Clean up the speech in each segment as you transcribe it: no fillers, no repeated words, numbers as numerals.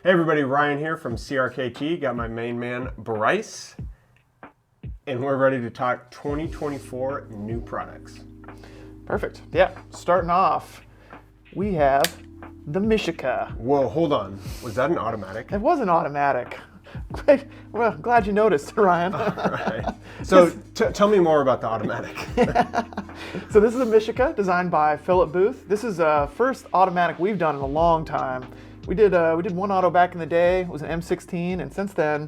Hey everybody, Ryan here from CRKT. Got my main man, Bryce, and we're ready to talk 2024 new products. Perfect. Yeah, starting off, we have the Mishika. Whoa, hold on. Was that an automatic? It was an automatic. Great. Well, glad you noticed, Ryan. All right. So tell me more about the automatic. So this is a Mishika designed by Philip Booth. This is the first automatic we've done in a long time. We did one auto back in the day. It was an M16, and since then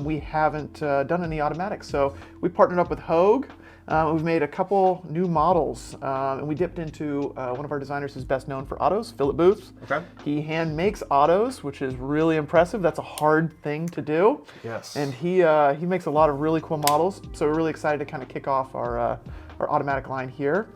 we haven't done any automatics. So we partnered up with Hogue. We've made a couple new models, and we dipped into one of our designers who's best known for autos, Philip Booth. Okay. He hand makes autos, which is really impressive. That's a hard thing to do. Yes. And he makes a lot of really cool models. So we're really excited to kind of kick off our automatic line here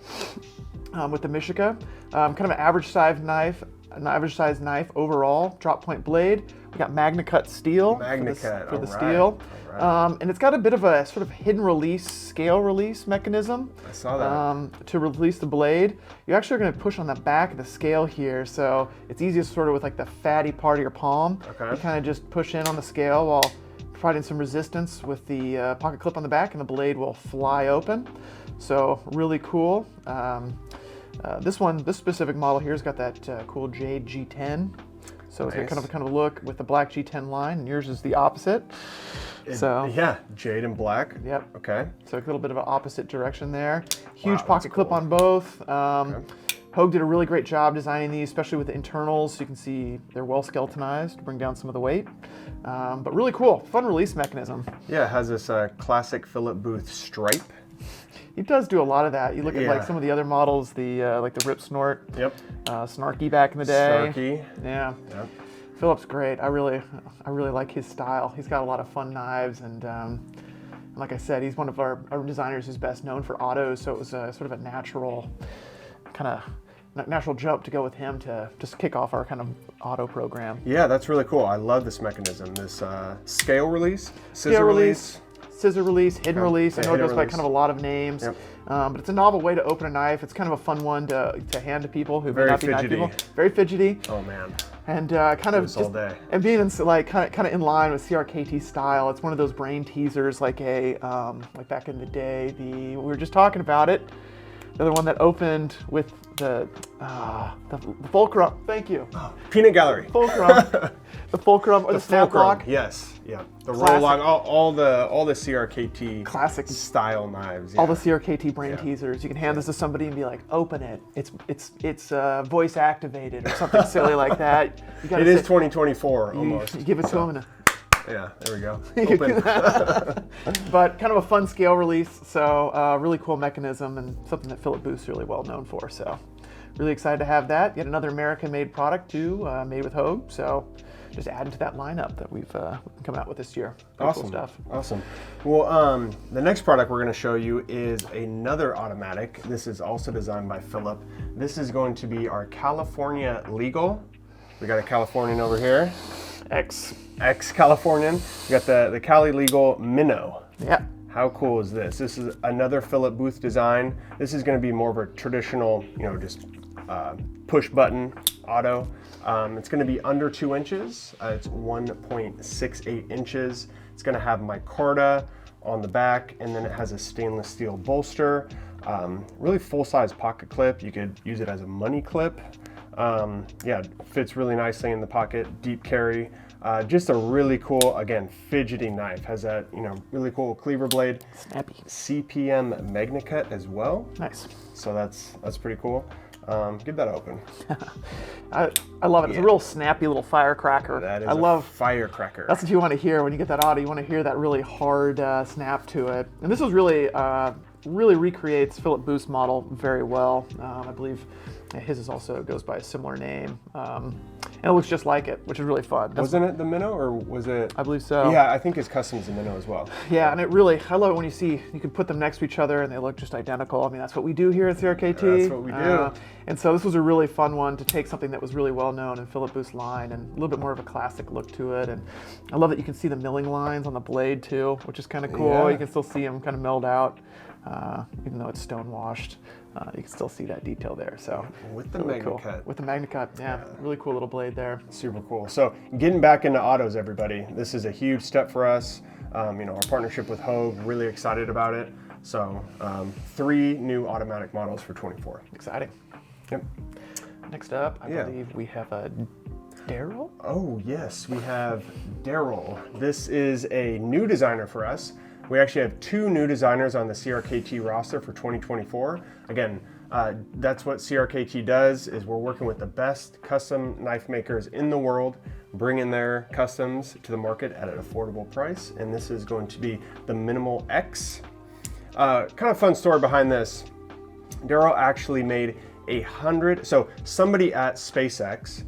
with the Mishika. Kind of an average size knife overall, drop point blade. We got MagnaCut steel for the steel. All right. And it's got a bit of a sort of hidden release, scale release mechanism. I saw that. To release the blade. You're actually going to push on the back of the scale here, so it's easiest sort of with like the fatty part of your palm. Okay. You kind of just push in on the scale while providing some resistance with the pocket clip on the back, and the blade will fly open. So really cool. This specific model here has got that cool Jade G10. So it's got kind of a look with the black G10 line, and yours is the opposite. Yeah, jade and black. Yep. Okay. So a little bit of an opposite direction there. Huge Wow, pocket that's clip cool. on both. Hogue did a really great job designing these, especially with the internals. You can see they're well skeletonized to bring down some of the weight. But really cool, fun release mechanism. Yeah, it has this classic Philip Booth stripe. He does do a lot I You look at Yeah. like some of the other models, the like the Rip Snort, Yep. Snarky back in the day. Snarky. Yeah. Yep. Philip's great. I really like his style. He's got a lot of fun knives, and like I said, he's one of our designers who's best known for autos. So it was sort of a natural jump to go with him to just kick off our kind of auto program. Yeah, that's really cool. I love this mechanism. This scale release, scissor Scale release. Scissor release, hidden release. I Yeah, know it goes hidden by release. kind of a lot of names, Yep. but it's a novel way to open a knife. It's kind of a fun one to hand to people who Very may not be knife fidgety. people. Very fidgety. Oh man. And kind of this all day. and being in, like kind of in line with CRKT style. It's one of those brain teasers, like like back in the day. We were just talking about it. The other one that opened with the fulcrum. Thank you. Peanut Gallery. Fulcrum. The fulcrum or the snap fulcrum. lock. Yes. Yeah. The Classic. roll lock. All the CRKT Classic. style knives. All yeah. the CRKT brain teasers. You can hand this to somebody and be like, "Open it. It's voice activated or something silly like that." You gotta It is say- 2024 you almost. give it to them. Yeah. There we go. Open. But kind of a fun scale release, so really cool mechanism and something that Philip Booth's really well known for. So really excited to have that. Yet another American-made product too, made with Hogue. So just adding to that lineup that we've come out with this year. Pretty Awesome cool stuff. Awesome. Well, the next product we're going to show you is another automatic. This is also designed by Philip. This is going to be our California Legal. We got a Californian over here. Ex-Californian. We got the Cali Legal Minnow. Yeah. How cool is this? This is another Philip Booth design. This is going to be more of a traditional, just push button auto. It's going to be under 2 inches. It's 1.68 inches. It's going to have micarta on the back, and then it has a stainless steel bolster. Really full-size pocket clip. You could use it as a money clip. Yeah, fits really nicely in the pocket. Deep carry. Just a really cool, again, fidgety knife. Has that, really cool cleaver blade. Snappy. CPM MagnaCut as well. Nice. So that's pretty cool. Get that open. I love it. It's a real snappy little firecracker. That is I love. firecracker. That's what you want to hear when you get that audio. You want to hear that really hard snap to it. And this was really recreates Philip Booth's model very well. I believe his is also goes by a similar name. And it looks just like it, which is really fun. Wasn't it the Minnow, or was it? I believe so. Yeah, I think his custom is the Minnow as well. Yeah, and I love it when you can put them next to each other and they look just identical. I mean, that's what we do here at CRKT. That's what we do. And so this was a really fun one to take something that was really well known in Philip Booth's line and a little bit more of a classic look to it. And I love that you can see the milling lines on the blade too, which is kind of cool. Yeah. You can still see them kind of milled out. even though it's stone washed. You can still see that detail there. So With the really cool. MagnaCut. With the MagnaCut, yeah, really cool little blade there. Super cool. So getting back into autos, everybody, this is a huge step for us. Our partnership with Hogue, really excited about it. So 3 new automatic models for 24. Exciting. Yep. Next up, I believe we have a Daryl. Oh yes, we have Daryl. This is a new designer for us. We actually have 2 new designers on the CRKT roster for 2024. Again, that's what CRKT does, is we're working with the best custom knife makers in the world, bringing their customs to the market at an affordable price. And this is going to be the Minimal X. Kind of fun story behind this. Daryl actually made 100, so somebody at SpaceX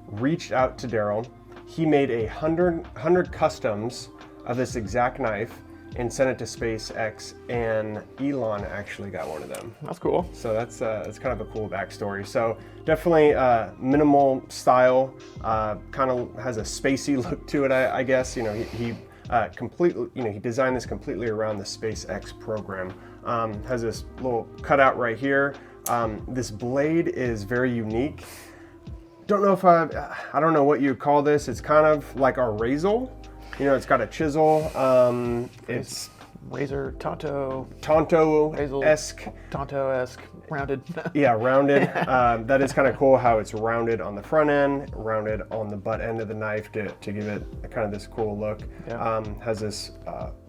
reached out to Daryl. He made 100 customs of this exact knife and sent it to SpaceX, and Elon actually got one of them. That's cool. So that's kind of a cool backstory. So definitely minimal style, kind of has a spacey look to it, I guess. He completely, he designed this completely around the SpaceX program. Has this little cutout right here. This blade is very unique. Don't know if I don't know what you call this. It's kind of like our Razel. It's got a chisel. It's Razor, Tonto-esque. Tonto-esque, rounded. Yeah, rounded. That is kind of cool how it's rounded on the front end, rounded on the butt end of the knife to give it kind of this cool look. Yeah. Has this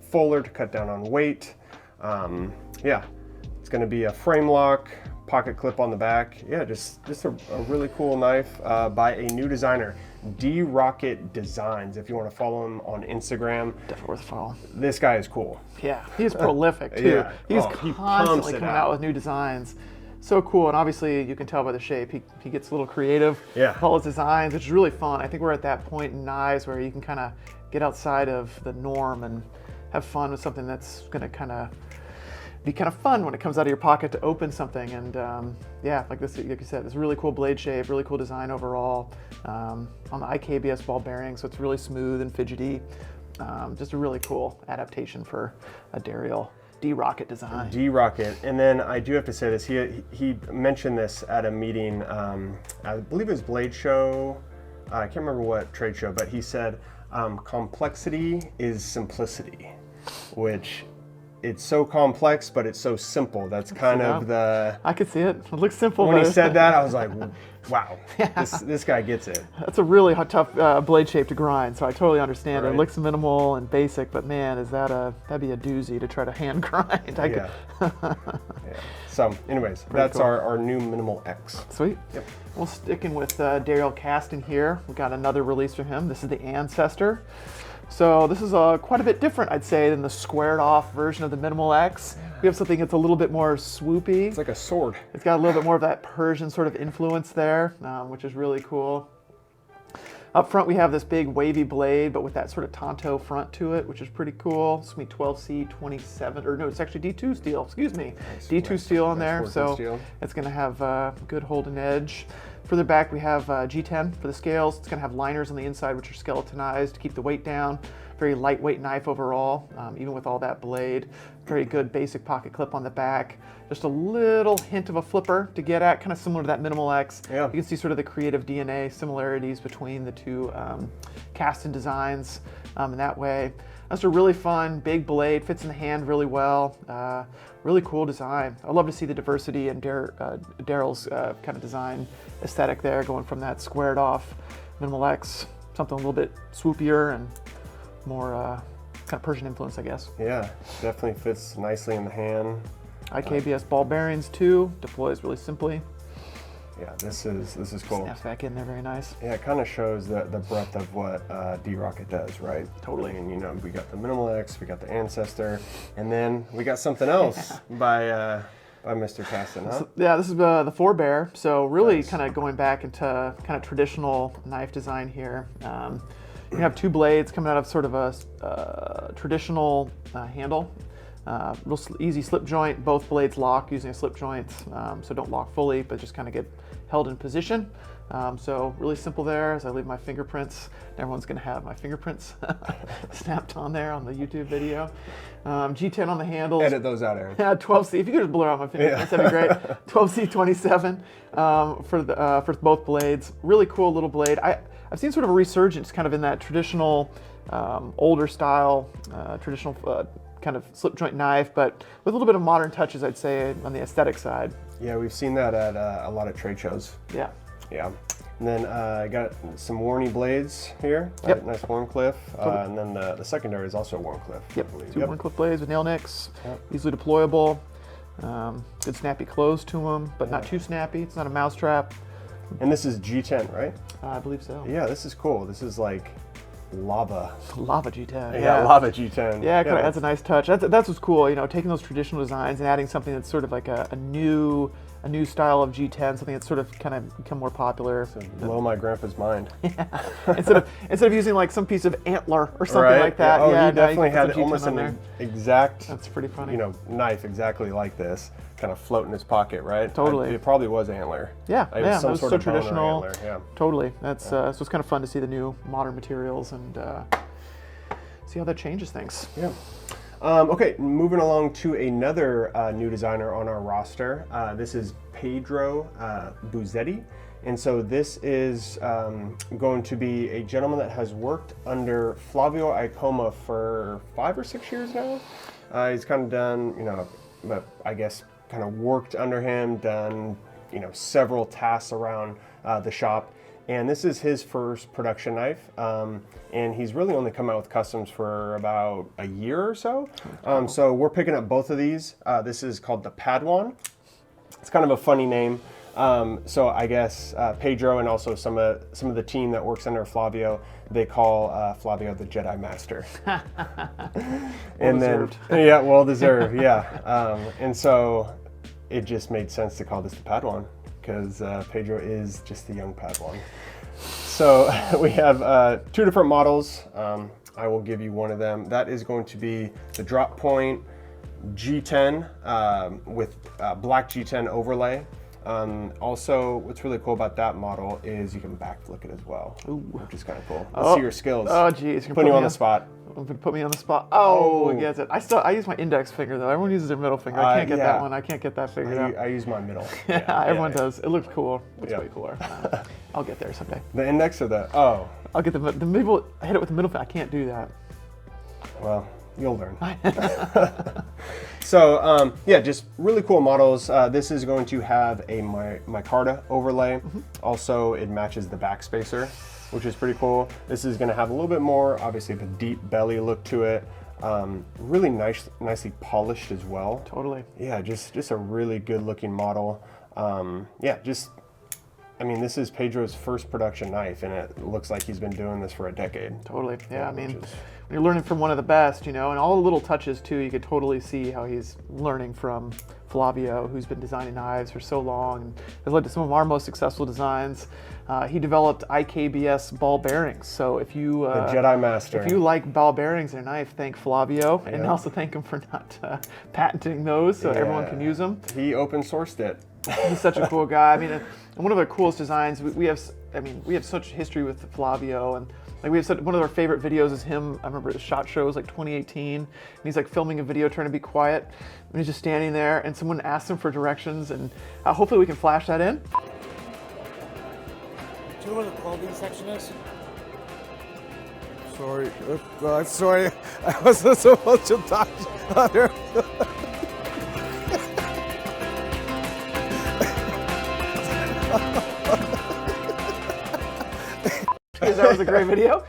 fuller to cut down on weight. It's going to be a frame lock, pocket clip on the back. Yeah, just a really cool knife by a new designer, D-Rocket Designs. If you want to follow him on Instagram, Definitely worth a follow. This guy is cool. Yeah, he's prolific too. Yeah. He's He constantly pumps it coming out. out with new designs. So cool, and obviously you can tell by the shape, he gets a little creative. Yeah. All his designs, which is really fun. I think we're at that point in knives where you can kind of get outside of the norm and have fun with something that's going to kind of be kind of fun when it comes out of your pocket to open something. And like this, like you said, this really cool blade shape, really cool design overall. On the IKBS ball bearing, so it's really smooth and fidgety. Just a really cool adaptation for a Daryl D-Rocket design. D-Rocket. And then I do have to say this, he mentioned this at a meeting, I believe it was Blade Show, I can't remember what trade show, but he said complexity is simplicity, which it's so complex, but it's so simple. That's kind of the... I could see it. It looks simple. When but he it's- said that, I was like, wow, this guy gets it. That's a really tough blade shape to grind, so I totally understand. Right. It looks minimal and basic, but man, that'd be a doozy to try to hand grind. Yeah. So anyways, that's cool. our new Minimal X. Sweet. Yep. Well, sticking with Daryl Caston here, we got another release from him. This is the Ancestor. So this is quite a bit different, I'd say, than the squared off version of the Minimal X. We have something that's a little bit more swoopy. It's like a sword. It's got a little bit more of that Persian sort of influence there, which is really cool. Up front, we have this big wavy blade, but with that sort of Tonto front to it, which is pretty cool. It's going to be 12C27, or no, it's actually D2 steel, excuse me. D2 steel on there, working so steel. it's going to have good holding edge. Further back, we have G10 for the scales. It's going to have liners on the inside, which are skeletonized to keep the weight down. Very lightweight knife overall, even with all that blade. Very good basic pocket clip on the back. Just a little hint of a flipper to get at, kind of similar to that Minimal X. Yeah. You can see sort of the creative DNA similarities between the two Caston designs in that way. That's a really fun, big blade, fits in the hand really well. Really cool design. I love to see the diversity in Daryl's kind of design aesthetic there, going from that squared off Minimal X, something a little bit swoopier and more kind of Persian influence, I guess. Yeah, definitely fits nicely in the hand. IKBS ball bearings too, deploys really simply. Yeah, this is cool. Snaps back in there very nice. Yeah, it kind of shows the breadth of what D-Rocket does, right? Totally. I mean, we got the Minimal X, we got the Ancestor, and then we got something else by Mr. Caston, huh? Yeah, this is the forebear. So really Nice. kind of going back into kind of traditional knife design here. You have two blades coming out of sort of a traditional handle. Easy slip joint. Both blades lock using a slip joint, so don't lock fully, but just kind of get held in position. So really simple there. As I leave my fingerprints, everyone's going to have my fingerprints snapped on there on the YouTube video. G10 on the handles. Edit those out, Aaron. Yeah, 12C. If you could just blur out my fingerprints, that'd be great. 12C27 for both blades. Really cool little blade. I've seen sort of a resurgence kind of in that traditional, older style, traditional kind of slip joint knife, but with a little bit of modern touches, I'd say, on the aesthetic side. Yeah, we've seen that at a lot of trade shows. Yeah. Yeah. And then I got some Warney blades here. Yep. Nice Warncliffe. And then the secondary is also Warncliffe. Yep. I believe. Two Yep. Warncliffe blades with nail nicks, Yep. easily deployable. Good snappy close to them, but not too snappy. It's not a mousetrap. And this is G10, right? I believe so. Yeah, this is cool. This is like lava. Lava G10. Yeah, lava G10. Yeah, it kind of adds a nice touch. That's what's cool, you know, taking those traditional designs and adding something that's sort of like a new style of G10, something that's sort of kind of become more popular. Blow my grandpa's mind. instead of using like some piece of antler or something Right? like that. Yeah. Oh, yeah, he no, definitely you can put had some G10 almost on there. an exact, That's pretty funny. you know, knife exactly like this, kind of float in his pocket, right? Totally. It probably was antler. Yeah, It was yeah, some it was sort so of bone or traditional. antler, yeah. Totally. That's so it's kind of fun to see the new modern materials and see how that changes things. Yeah. Okay, moving along to another new designer on our roster. This is Pedro Buzzetti. And so this is going to be a gentleman that has worked under Flavio Icoma for 5 or 6 years now. He's kind of done, you know, I guess kind of worked under him, done, you know, several tasks around the shop. And this is his first production knife. And he's really only come out with customs for about a year or so. So we're picking up both of these. This is called the Padawan. It's kind of a funny name. So I guess Pedro and also some of the team that works under Flavio, they call Flavio the Jedi Master. Well deserved. Yeah, well deserved. Yeah, and so it just made sense to call this the Padawan because Pedro is just the young Padawan. So we have 2 different models. I will give you one of them. That is going to be the Drop Point G10 with black G10 overlay. Also, what's really cool about that model is you can backflick it as well, which is kind of cool. Let's see your skills. Oh, geez. Putting you on the spot. Put me on the spot. Oh, he gets it. I use my index finger though. Everyone uses their middle finger. I can't get that one. I can't get that figured out. I use my middle. Everyone does. It looks cool. It's Yeah. way cooler. I'll get there someday. The index or the, oh, I'll get the middle. I hit it with the middle finger. I can't do that. well, you'll learn. So yeah, just really cool models. This is going to have a micarta overlay. Also, it matches the backspacer, which is pretty cool. This is going to have a little bit more, obviously, of a deep belly look to it. Really nicely polished as well. Totally. Yeah, just a really good looking model. Yeah, I mean, this is Pedro's first production knife, and it looks like he's been doing this for a decade. Totally. Yeah, I mean, which is- when you're learning from one of the best, you know, and all the little touches too, you could totally see how he's learning from Flavio, who's been designing knives for so long and has led to some of our most successful designs. He developed IKBS ball bearings. So if you The Jedi Master. if you like ball bearings in a knife, thank Flavio, and Yeah. also thank him for not patenting those so everyone Yeah. can use them. He open sourced it. He's such a cool guy. I mean, and one of the coolest designs we have. I mean, we have such history with Flavio, and like we have one of our favorite videos is him. I remember the SHOT Show was like 2018, and he's like filming a video trying to be quiet, and he's just standing there, and someone asks him for directions, and hopefully we can flash that in. Do you know where the clothing section is? Sorry, sorry, I wasn't supposed to touch other. Because that was a great video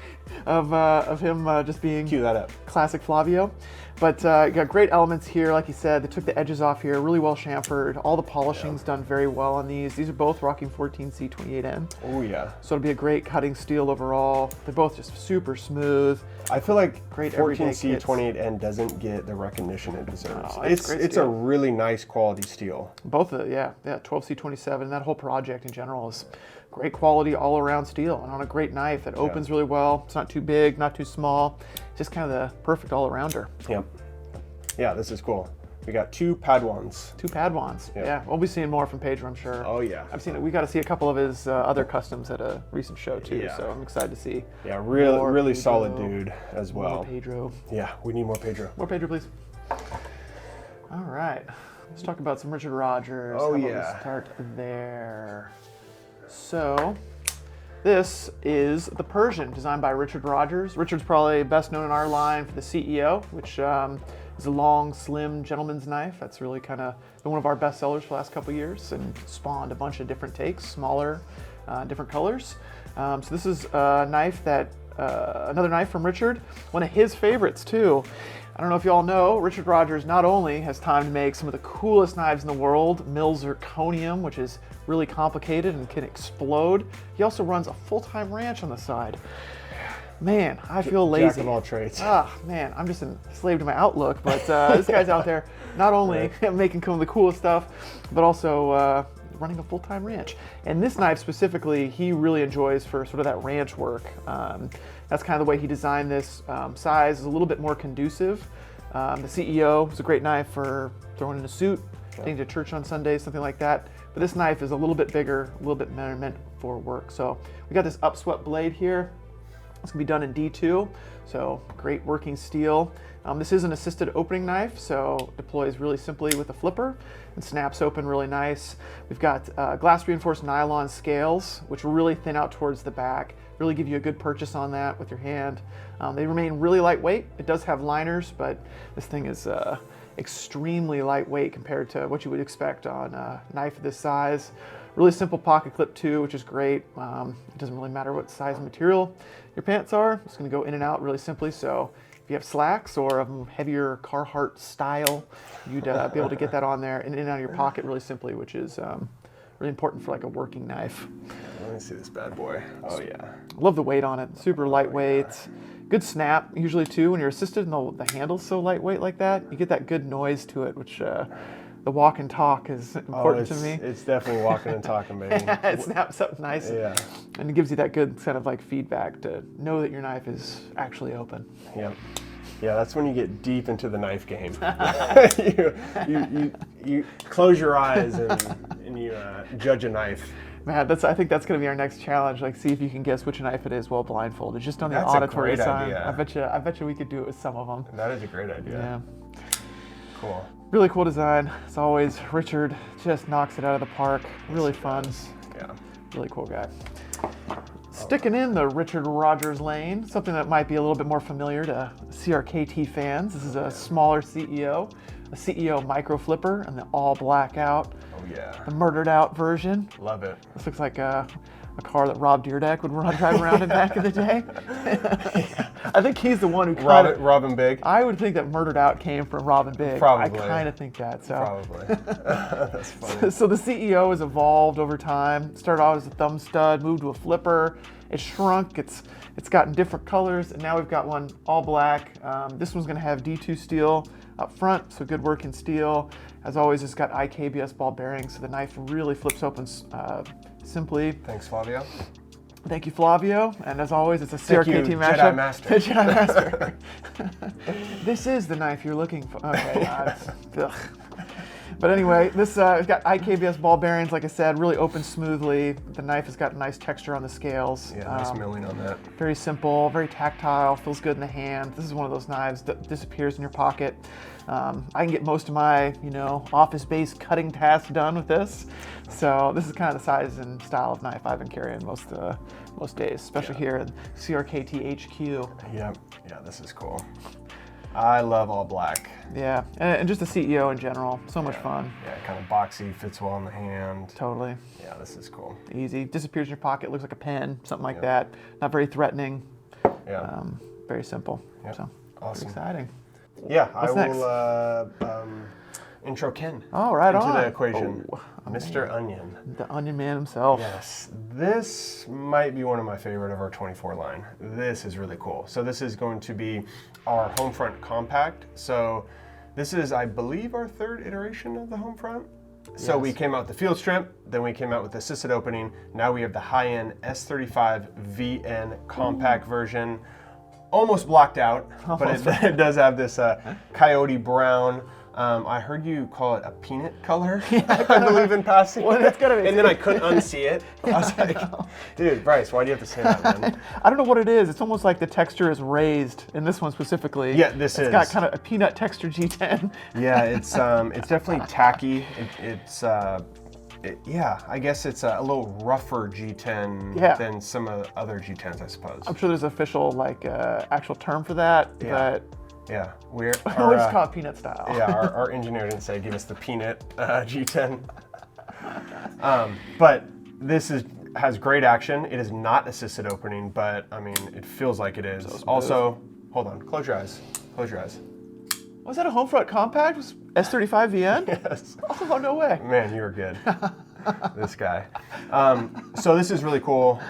of him just being Cue that up. classic Flavio. But got great elements here, like you said. They took the edges off here, really well chamfered. All the polishing's done very well on these. These are both rocking 14C28N. Oh yeah. So it'll be a great cutting steel overall. They're both just super smooth. I feel like Great everyday 14C28N doesn't get the recognition it deserves. Oh, it's great It's a steel. really nice quality steel. Both of yeah, 12C27. That whole project in general is great quality all around steel and on a great knife. It opens really well. It's not too big, not too small. Just kind of the perfect all arounder. Yep. Yeah, this is cool. We got 2 Padawans. 2 Padawans. Yeah, we'll be seeing more from Pedro, I'm sure. Oh yeah. I've seen it. We got to see a couple of his other customs at a recent show too. Yeah. So I'm excited to see. Yeah, really, More really Pedro. solid dude as More well. Pedro. Yeah, we need more Pedro. More Pedro, please. All right. Let's talk about some Richard Rogers. Oh, How about yeah. we start there. So, this is the Persian, designed by Richard Rogers. Richard's probably best known in our line for the CEO, which is a long, slim gentleman's knife. That's really kind of been one of our best sellers for the last couple of years and spawned a bunch of different takes, smaller, different colors. So this is a knife that, another knife from Richard, one of his favorites too. I don't know if you all know, Richard Rogers not only has time to make some of the coolest knives in the world, mill zirconium, which is really complicated and can explode, he also runs a full-time ranch on the side. Man, I feel lazy. Jack of all trades. Ah, man, I'm just a slave to my outlook, but this guy's out there not only making some of the coolest stuff, but also running a full-time ranch. And this knife specifically, he really enjoys for sort of that ranch work. That's kind of the way he designed this. Size is a little bit more conducive. The CEO is a great knife for throwing in a suit, getting to church on Sundays, something like that. But this knife is a little bit bigger, a little bit meant for work. So we got this upswept blade here. It's gonna be done in D2, so great working steel. This is an assisted opening knife, so deploys really simply with a flipper and snaps open really nice. We've got glass reinforced nylon scales, which really thin out towards the back, really give you a good purchase on that with your hand. They remain really lightweight. It does have liners, but this thing is extremely lightweight compared to what you would expect on a knife of this size. Really simple pocket clip too, which is great. It doesn't really matter what size material your pants are. It's gonna go in and out really simply. So if you have slacks or a heavier Carhartt style, you'd be able to get that on there and in and out of your pocket really simply, which is really important for like a working knife. Let me see this bad boy. Oh yeah. Love the weight on it, super lightweight. Good snap, usually too, when you're assisted and the handle's so lightweight like that, you get that good noise to it, which the walk and talk is important to me. It's definitely walking and talking, baby. It snaps up nice. Yeah. And it gives you that good kind of like feedback to know that your knife is actually open. Yep. Yeah, that's when you get deep into the knife game. you close your eyes and you judge a knife. Man, I think that's going to be our next challenge. Like, see if you can guess which knife it is while blindfolded, just on the That's a auditory great side. idea. I bet you we could do it with some of them. That is a great idea. Yeah. Cool. Really cool design. As always, Richard just knocks it out of the park. Really fun. Yeah. Really cool guy. Sticking in the Richard Rogers lane, something that might be a little bit more familiar to CRKT fans. This is a smaller CEO, a CEO micro flipper, and the all black out, Oh yeah. the murdered out version. Love it. This looks like a car that Rob Dyrdek would drive around in back in the day. I think he's the one who kind of. Robin Big. I would think that murdered out came from Robin Big. Probably. I kind of think that. So. Probably. That's funny. So the CEO has evolved over time. Started out as a thumb stud, moved to a flipper. It shrunk. It's gotten different colors, and now we've got one all black. This one's going to have D2 steel up front, so good working steel. As always, it's got IKBS ball bearings, so the knife really flips open simply. Thanks, Flavio. Thank you, Flavio. And as always, it's a Thank you, CRKT Jedi mashup. Master. Jedi Master. This is the knife you're looking for. Okay. Ugh. But anyway, this it's got IKBS ball bearings, like I said, really open smoothly. The knife has got nice texture on the scales. Yeah, nice milling on that. Very simple, very tactile, feels good in the hand. This is one of those knives that disappears in your pocket. I can get most of my, office-based cutting tasks done with this. So this is kind of the size and style of knife I've been carrying most days, especially here in CRKT HQ. Yep. Yeah, this is cool. I love all black. Yeah, and just the CEO in general, so much fun. Yeah, kind of boxy, fits well in the hand. Totally. Yeah, this is cool. Easy, disappears in your pocket, looks like a pen, something like that. Not very threatening. Yeah. Very simple. Yep. So Awesome. exciting. Yeah, What's I will intro Ken Oh, right into on. the equation. Oh, Mr. Onion. The Onion Man himself. Yes, this might be one of my favorite of our 24 line. This is really cool. So this is going to be our Homefront Compact. So this is, I believe, our third iteration of the Homefront. So we came out with the field strip, then we came out with the assisted opening. Now we have the high-end S35 VN compact version. almost blocked out, but it does have this coyote brown. I heard you call it a peanut color, I believe, in passing. Well, that's gotta be. And then I couldn't unsee it. I was like, dude, Bryce, why do you have to say that, man? I don't know what it is. It's almost like the texture is raised in this one specifically. Yeah, this It's got kind of a peanut texture G10. Yeah, it's definitely tacky. Yeah, I guess it's a little rougher G10 than some of the other G10s, I suppose. I'm sure there's an official actual term for that, Yeah. but Yeah, we just call it peanut style. Yeah, our engineer didn't say give us the peanut G10. But this has great action. It is not assisted opening, but I mean, it feels like it is. Also, hold on, close your eyes. Close your eyes. Was that a Homefront compact? Was S35 VN? Yes. Oh, no way. Man, you were good. This guy. So this is really cool.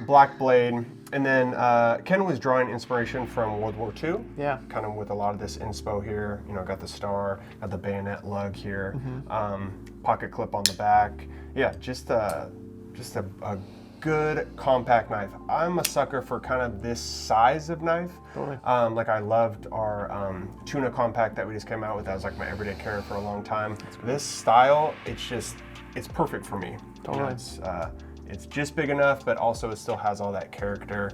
Black blade. And then Ken was drawing inspiration from World War II. Yeah. Kind of with a lot of this inspo here. You know, got the star, got the bayonet lug here, pocket clip on the back. Yeah, just a good compact knife. I'm a sucker for kind of this size of knife. Totally. Like I loved our tuna compact that we just came out with. That was like my everyday carry for a long time. This style, it's perfect for me. Totally. You know, it's just big enough, but also it still has all that character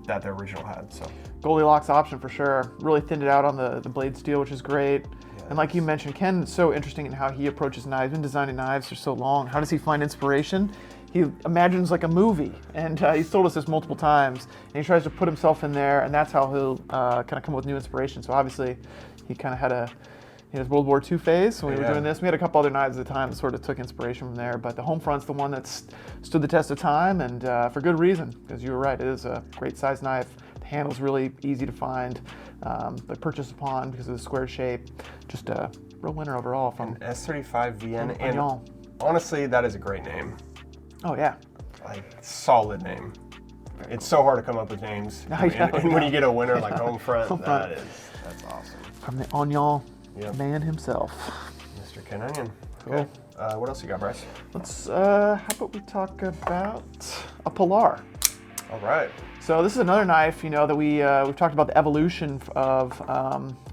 that the original had. So Goldilocks option for sure. Really thinned it out on the blade steel, which is great. Yes. And like you mentioned, Ken is so interesting in how he approaches knives. He's been designing knives for so long. How does he find inspiration? He imagines like a movie, and he's told us this multiple times, and he tries to put himself in there, and that's how he'll kind of come up with new inspiration. So obviously, he kind of had his World War II phase when we were doing this. We had a couple other knives at the time that sort of took inspiration from there, but the Homefront's the one that's stood the test of time, and for good reason, because you were right, it is a great size knife. The handle's really easy to find, the purchase upon because of the square shape. Just a real winner overall from S35 VN, and Agnon. honestly, that is a great name. Oh yeah. Like solid name. It's so hard to come up with names, I know, and when you get a winner like Homefront, Homefront. that's awesome. From the Agnon Yep. man himself. Mr. Ken Onion. Cool. Okay. What else you got, Bryce? Let's, how about we talk about a Pilar. All right. So this is another knife, you know, that we've talked about the evolution of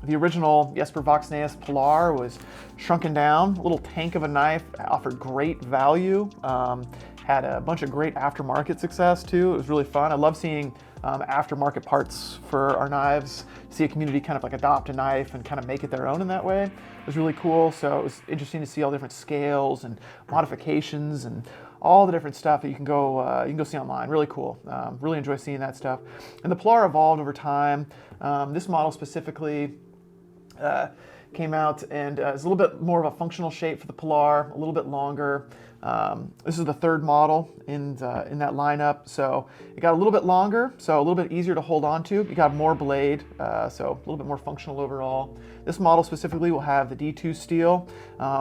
the original Jesper Voxnaes Pilar was shrunken down, a little tank of a knife, offered great value, had a bunch of great aftermarket success too. It was really fun. I love seeing aftermarket parts for our knives, see a community kind of like adopt a knife and kind of make it their own in that way. It was really cool. So it was interesting to see all different scales and modifications and all the different stuff that you can go see online. Really cool. Really enjoy seeing that stuff. And the Pilar evolved over time. This model specifically came out and is a little bit more of a functional shape for the Pilar, a little bit longer. This is the third model in that lineup, so it got a little bit longer, so a little bit easier to hold on to. You got more blade, so a little bit more functional overall. This model specifically will have the D2 steel,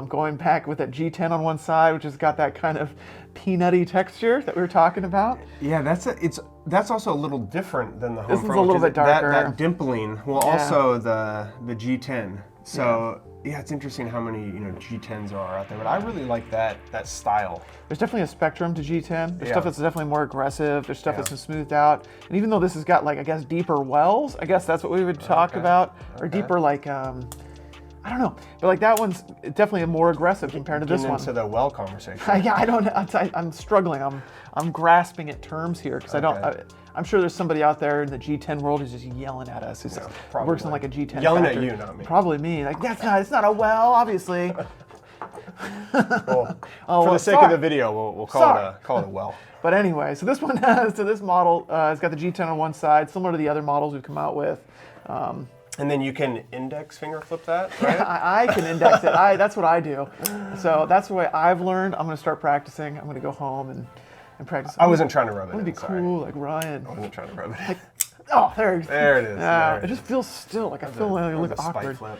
going back with that G10 on one side, which has got that kind of peanutty texture that we were talking about. Yeah, that's also a little different than the Homefront. This one's a little bit darker. That dimpling, well, also the G10. So yeah, it's interesting how many G10s are out there, but I really like that style. There's definitely a spectrum to G10. There's Yeah. stuff that's definitely more aggressive. There's stuff that's been smoothed out. And even though this has got, like, I guess, deeper wells, I guess that's what we would talk about, or deeper, like, I don't know, but like that one's definitely more aggressive compared to this Getting one. into the well conversation. Yeah, I don't know. I'm struggling. I'm grasping at terms here because I don't. I'm sure there's somebody out there in the G10 world who's just yelling at us. Who works in like a G10 Yelling factory. at you, not me. Probably me. Like it's not a well, obviously. Well, Oh, for the sake of the video, we'll call it a well. But anyway, so this one this model has got the G10 on one side, similar to the other models we've come out with. And then you can index finger flip that, right? I can index it. That's what I do. So that's the way I've learned. I'm going to start practicing. I'm going to go home and practice. I wasn't trying to rub it I'm in, going to be sorry. cool like Ryan. I wasn't trying to rub it in. Oh, there it is. There it is. Yeah, there it just feels still. Like I feel like I Or look the spike awkward. flip.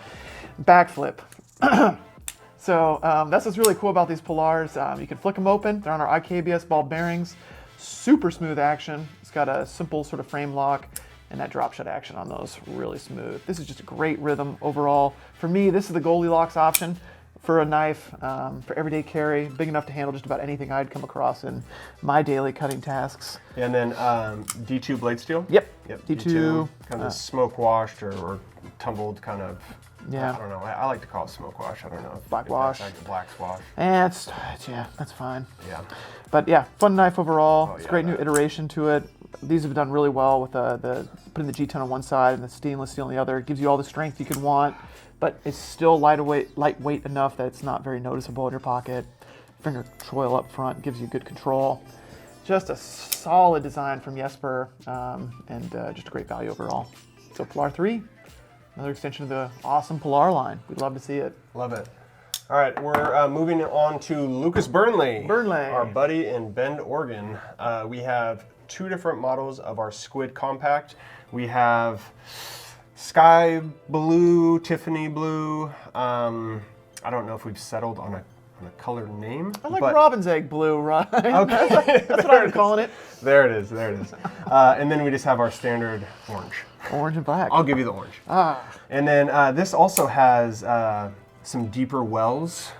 Backflip. So that's what's really cool about these Pilars. You can flick them open. They're on our IKBS ball bearings. Super smooth action. It's got a simple sort of frame lock, and that drop shot action on those really smooth. This is just a great rhythm overall. For me, this is the Goldilocks option. for a knife, for everyday carry, big enough to handle just about anything I'd come across in my daily cutting tasks. And then D2 blade steel. Yep. D2, kind of smoke washed or tumbled kind of. Yeah. I don't know. I like to call it smoke wash. I don't know. Black wash. Like black wash. And yeah, that's fine. Yeah. But yeah, fun knife overall. It's a yeah, great new that- iteration to it. These have done really well with the putting the G10 on one side and the stainless steel on the other. It gives you all the strength you could want, but it's still lightweight enough that it's not very noticeable in your pocket. Finger choil up front gives you good control. Just a solid design from Jesper, and just a great value overall. So Pilar 3, another extension of the awesome Pilar line. We'd love to see it. Love it. All right, we're moving on to Lucas Burnley. Burnley. Our buddy in Bend, Oregon. We have 2 different models of our Squid Compact. We have sky blue, Tiffany blue. I don't know if we've settled on a color name. I like but robin's egg blue, Ryan. Okay. That's what I'm calling it. There it is. And then we just have our standard orange. Orange and black. I'll give you the orange. Ah, And then this also has some deeper wells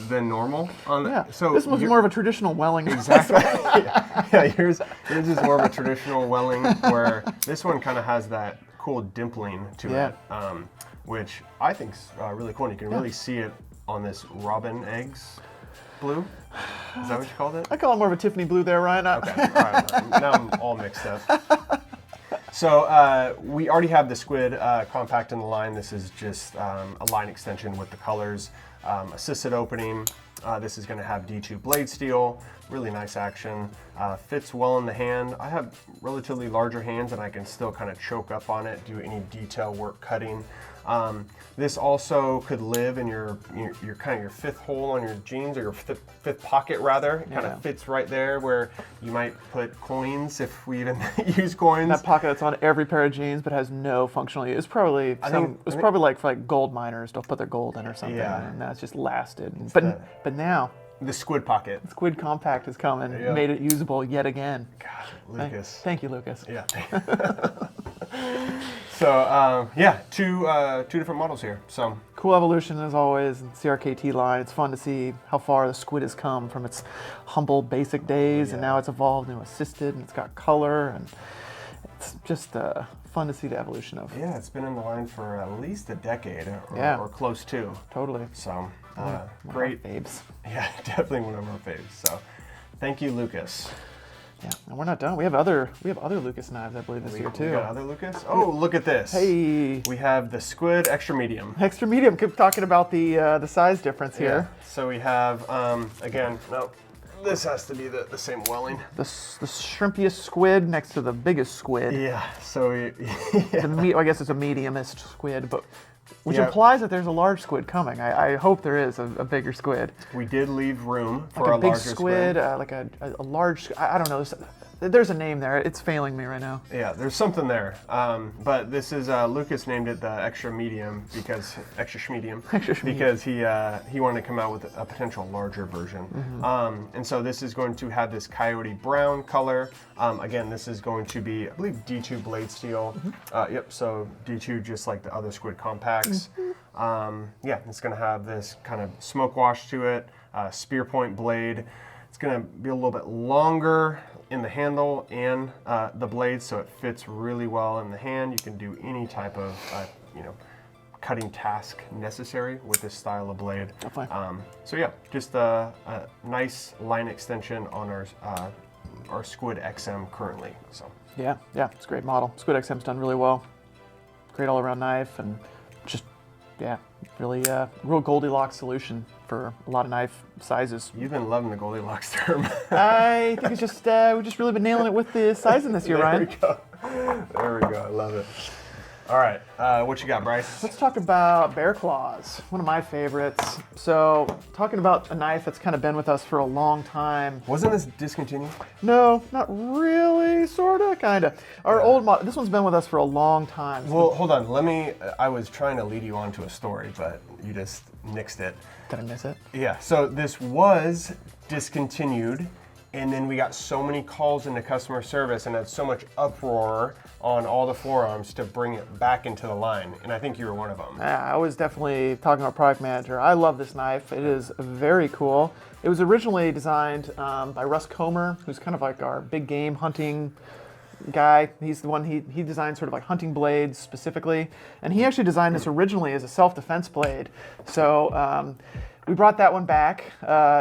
than normal on the, yeah. so This was more of a traditional welling. exactly. Yeah, yours is more of a traditional welling, where this one kind of has that cool dimpling to Yeah. it, which I think's really cool. And you can really see it on this robin eggs blue. Is that what you called it? I call it more of a Tiffany blue there, Ryan. Okay, all right. Now I'm all mixed up. So we already have the Squid Compact in the line. This is just a line extension with the colors, assisted opening. This is going to have D2 blade steel, really nice action. Fits well in the hand. I have relatively larger hands and I can still kind of choke up on it, do any detail work cutting. This also could live in your kind of your fifth hole on your jeans, or your fifth pocket rather. It kind Yeah. of fits right there where you might put coins, if we even use coins. That pocket that's on every pair of jeans but has no functional use. It's probably probably like for like gold miners to put their gold in or something. Yeah. And that's just lasted. the- But now The Squid Pocket. Squid Compact has come and Yeah. made it usable yet again. God, Lucas. Thank you, Lucas. Yeah. So yeah, two different models here. So Cool evolution as always. CRKT line. It's fun to see how far the Squid has come from its humble basic days, and Yeah. now it's evolved into assisted, and it's got color, and it's just fun to see the evolution of. yeah, it's been in the line for at least a decade, or, Yeah. or close to. Totally. So One of great. our faves. Yeah, definitely one of our faves. So thank you, Lucas. Yeah, and we're not done. We have other Lucas knives, I believe, this year We too. got other Lucas. Oh, look at this. Hey, We have the Squid Extra Medium. extra medium. Keep talking about the size difference here. So we have again. No, this has to be the same welling. The shrimpiest squid next to the biggest squid. Yeah. So we. I guess it's a mediumist squid, but which Yeah. implies that there's a large squid coming. I hope there is a bigger squid. We did leave room for Like a a big larger squid, like a large. I don't know. There's a name there. It's failing me right now. Yeah, there's something there. But this is Lucas named it the extra medium because extra schmedium because he wanted to come out with a potential larger version. And so this is going to have this coyote brown color. Again, this is going to be, I believe, D2 blade steel. Yep. So D2 just like the other Squid Compacts. Yeah, it's going to have this kind of smoke wash to it. Spear point blade. It's going to be a little bit longer in the handle and the blade, so it fits really well in the hand. You can do any type of cutting task necessary with this style of blade. Definitely. So yeah, just a nice line extension on our Squid XM currently. So Yeah, it's a great model. Squid XM's done really well. Great all-around knife, and just really real Goldilocks solution for a lot of knife sizes. you've been loving the Goldilocks term. I think it's just we've just really been nailing it with the sizing this year, There we Ryan. go. There we go. I love it. All right, what you got, Bryce? Let's talk about Bear Claws, one of my favorites. So, talking about a knife that's kind of been with us for a long time. Wasn't this discontinued? No, not really, sorta, kinda. Our old model, this one's been with us for a long time. Well, hold on. I was trying to lead you on to a story, but you just nixed it. Did I miss it? Yeah, so this was discontinued And then we got so many calls into customer service and had so much uproar on all the forearms to bring it back into the line. And I think you were one of them. Yeah, I was definitely talking to our product manager. I love this knife. It is very cool. It was originally designed by Russ Comer, who's kind of like our big game hunting guy. He's the one, he designed sort of like hunting blades specifically. And he actually designed this originally as a self-defense blade. So we brought that one back.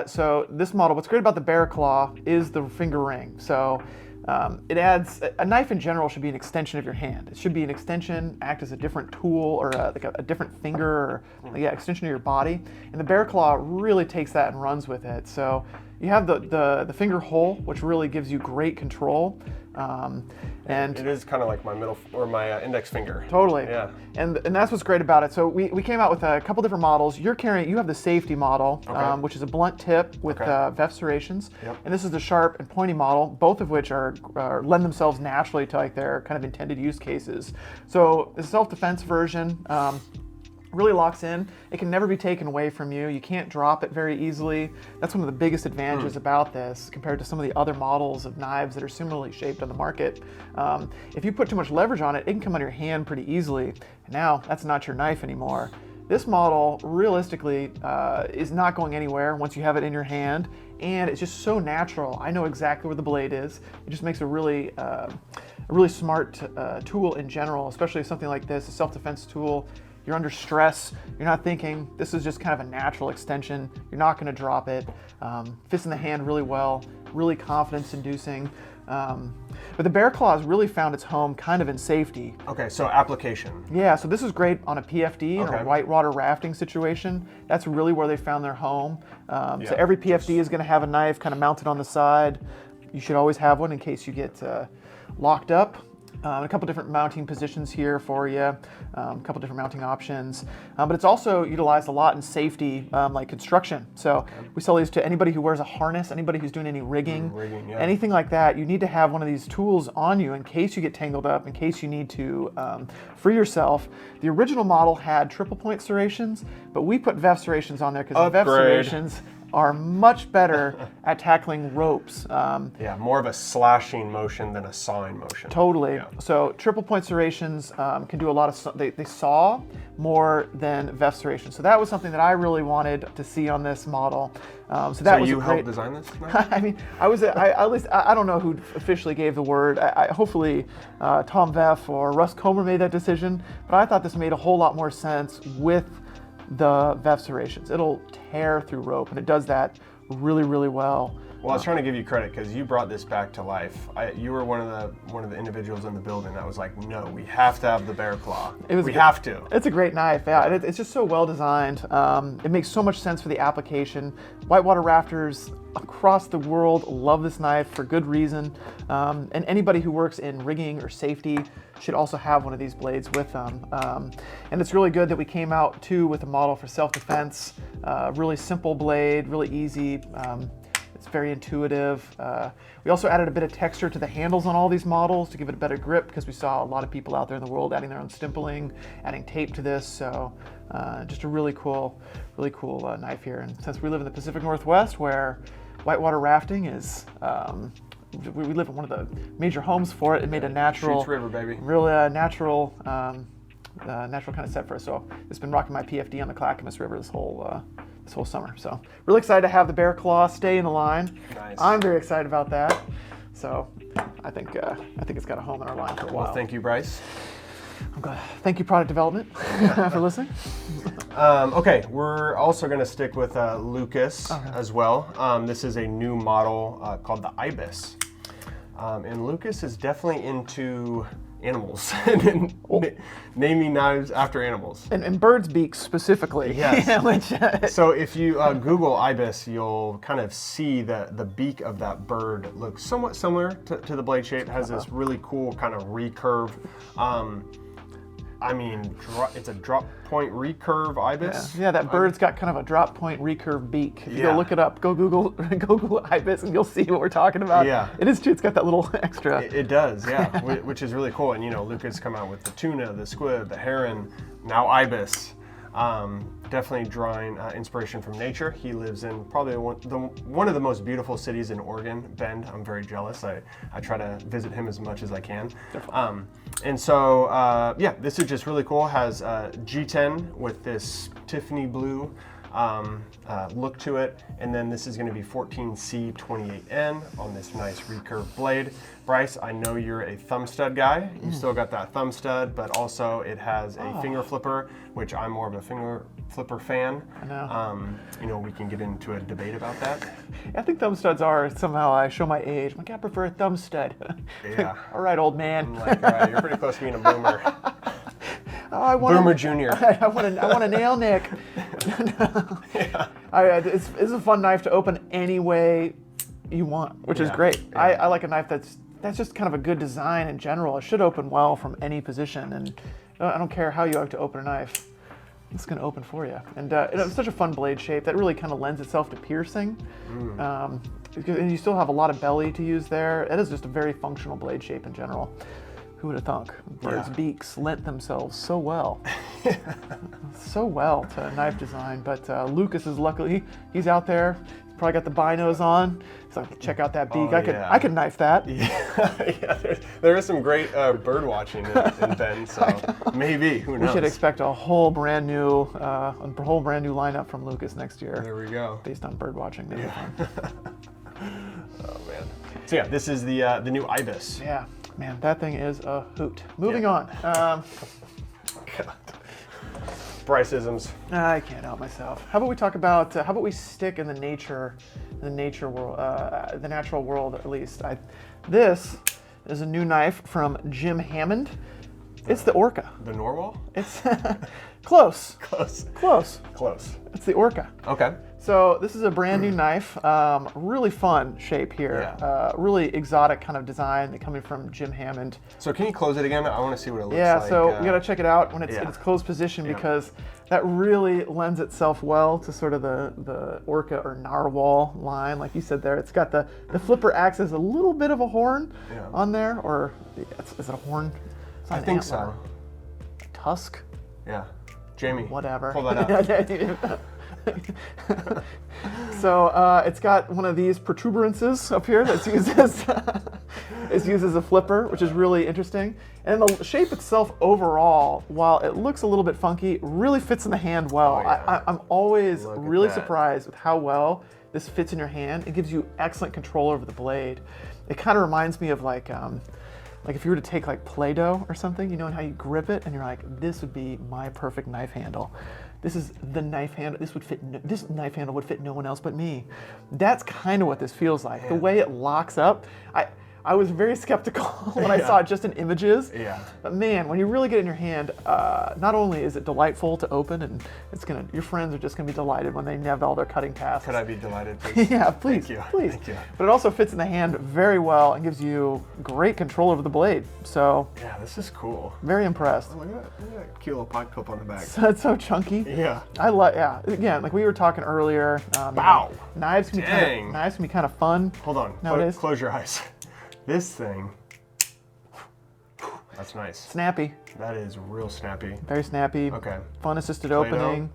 So this model, what's great about the Bear Claw is the finger ring. So it adds, a knife in general should be an extension of your hand. It should be an extension, act as a different tool or like a different finger or extension of your body. And the Bear Claw really takes that and runs with it. So you have the finger hole, which really gives you great control. And it is kind of like my middle or my index finger. totally. Yeah. And that's what's great about it. So we came out with a couple different models. You have the safety model, Okay. which is a blunt tip with Okay. VEF serrations. Yep. And this is the sharp and pointy model, both of which are lend themselves naturally to like their kind of intended use cases. So the self-defense version really locks in. It can never be taken away from you. You can't drop it very easily. That's one of the biggest advantages about this compared to some of the other models of knives that are similarly shaped on the market. If you put too much leverage on it, it can come out of your hand pretty easily. And now that's not your knife anymore. This model realistically is not going anywhere once you have it in your hand, and it's just so natural. I know exactly where the blade is. It just makes a really smart tool in general, especially something like this, a self-defense tool. You're under stress, you're not thinking, this is just kind of a natural extension. You're not gonna drop it. Fits in the hand really well, really confidence inducing. But the Bear Claw has really found its home kind of in safety. Okay, so application. Yeah, so this is great on a PFD or Okay. a whitewater rafting situation. That's really where they found their home. So every PFD is gonna have a knife kind of mounted on the side. You should always have one in case you get locked up. A couple different mounting positions here for you, a couple different mounting options. But it's also utilized a lot in safety, like construction. So we sell these to anybody who wears a harness, anybody who's doing any rigging, yeah. anything like that. You need to have one of these tools on you in case you get tangled up, in case you need to free yourself. The original model had triple point serrations, but we put VEF serrations on there because the VEF Upgrade. serrations are much better at tackling ropes. Yeah, more of a slashing motion than a sawing motion. Totally. Yeah. So triple point serrations can do a lot of, they saw more than VEF serrations. So that was something that I really wanted to see on this model. So that So was you a helped great, design this knife? I mean, at least I don't know who officially gave the word. Hopefully Tom VEF or Russ Comer made that decision, but I thought this made a whole lot more sense with the VEF serrations. It'll tear through rope, and it does that really, really well. Well, I was trying to give you credit because you brought this back to life. You were one of the individuals in the building that was like, no, we have to have the Bear Claw. We have to. It's a great knife, yeah. And it's just so well designed. It makes so much sense for the application. Whitewater rafters across the world love this knife for good reason. And anybody who works in rigging or safety should also have one of these blades with them. And it's really good that we came out too with a model for self-defense. Really simple blade, really easy. It's very intuitive. We also added a bit of texture to the handles on all these models to give it a better grip because we saw a lot of people out there in the world adding their own stimpling, adding tape to this. So just a really cool knife here. And since we live in the Pacific Northwest where whitewater rafting is, we live in one of the major homes for it. It made a natural, Shoots River, baby. really natural kind of set for us. So it's been rocking my PFD on the Clackamas River this whole summer. So really excited to have the Bear Claw stay in the line. Nice. I'm very excited about that. So I think it's got a home in our line for a while. Well, thank you, Bryce. I'm glad. Thank you, product development, for listening. Okay, we're also going to stick with Lucas as well. This is a new model called the Ibis. And Lucas is definitely into animals and naming knives after animals. And bird's beaks specifically. Yes. Which, So if you Google Ibis, you'll kind of see the beak of that bird looks somewhat similar to the blade shape. It has this really cool kind of recurve. I mean, it's a drop point recurve Ibis. yeah, that bird's got kind of a drop point recurve beak. If you Yeah. go look it up, go Google Ibis, and you'll see what we're talking about. Yeah. It is true. It's got that little extra. It does, yeah, which is really cool. And Lucas come out with the tuna, the squid, the heron, now Ibis. Definitely drawing inspiration from nature. He lives in probably one of the most beautiful cities in Oregon, Bend. I'm very jealous. I try to visit him as much as I can. And so, yeah, this is just really cool. Has G10 with this Tiffany blue look to it, and then this is going to be 14C28N on this nice recurve blade. Bryce, I know you're a thumb stud guy. You still got that thumb stud, but also it has a finger flipper, which I'm more of a finger flipper fan. I know. You know, we can get into a debate about that. I think thumb studs are somehow, I show my age. I'm like, I prefer a thumb stud. Yeah. All right, old man. I'm like, all right, you're pretty close to being a boomer. Oh, I want Boomer Junior. I want a nail nick. Yeah. It's a fun knife to open any way you want, which is Yeah, great. yeah. I like a knife that's just kind of a good design in general. It should open well from any position, and I don't care how you like to open a knife. It's going to open for you. And it's such a fun blade shape that really kind of lends itself to piercing. And you still have a lot of belly to use there. It is just a very functional blade shape in general. Who would have thunk? Birds' Yeah. beaks lent themselves so well. So well to knife design. But Lucas is luckily, he's out there. He's probably got the binos on. He's like, check out that beak. Oh, I could knife that. Yeah, there is some great bird watching in Bend, so maybe, who knows? We should expect a whole brand new lineup from Lucas next year. There we go. Based on bird watching. That'd be fun. Oh man. So yeah, this is the new Ibis. Yeah, man, that thing is a hoot. Moving on. God. Bryceisms. I can't help myself. How about we talk about? How about we stick in the nature world, the natural world at least. This is a new knife from Jim Hammond. It's the Orca. The Norwal? It's close. Close. Close. Close. It's the Orca. Okay. So this is a brand new knife. Really fun shape here. Yeah. Really exotic kind of design coming from Jim Hammond. So can you close it again? I want to see what it looks Yeah, like. so we gotta check it out when it's in yeah. its closed position Yeah. because that really lends itself well to sort of the Orca or Narwhal line, like you said there. It's got the flipper acts as a little bit of a horn Yeah. on there, or is it a horn? It's not I an think antler. so. Tusk? Yeah. Jamie. Whatever. Pull that up. So it's got one of these protuberances up here that's used as a flipper, which is really interesting. And the shape itself overall, while it looks a little bit funky, really fits in the hand well. Oh, yeah. I'm always Look at really that. surprised with how well this fits in your hand. It gives you excellent control over the blade. It kind of reminds me of like if you were to take like Play-Doh or something, you know, and how you grip it, and you're like, this would be my perfect knife handle. This is the knife handle. This knife handle would fit no one else but me. That's kind of what this feels like. The way it locks up. I was very skeptical when I saw it just in images. Yeah. But man, when you really get it in your hand, not only is it delightful to open, and your friends are just gonna be delighted when they nav all their cutting tasks. Could I be delighted, please? Yeah, please, Thank you. please. Thank you. But it also fits in the hand very well and gives you great control over the blade. So Yeah, this is cool. very impressed. Look at that cute little pocket clip on the back. So it's so chunky. Yeah. Yeah. Again, like we were talking earlier. Wow. Knives can Dang. be kind of fun. Hold on. Nowadays. Close your eyes. This thing. That's nice. Snappy, That is real snappy. very snappy. Okay. Fun assisted Play-Doh. opening.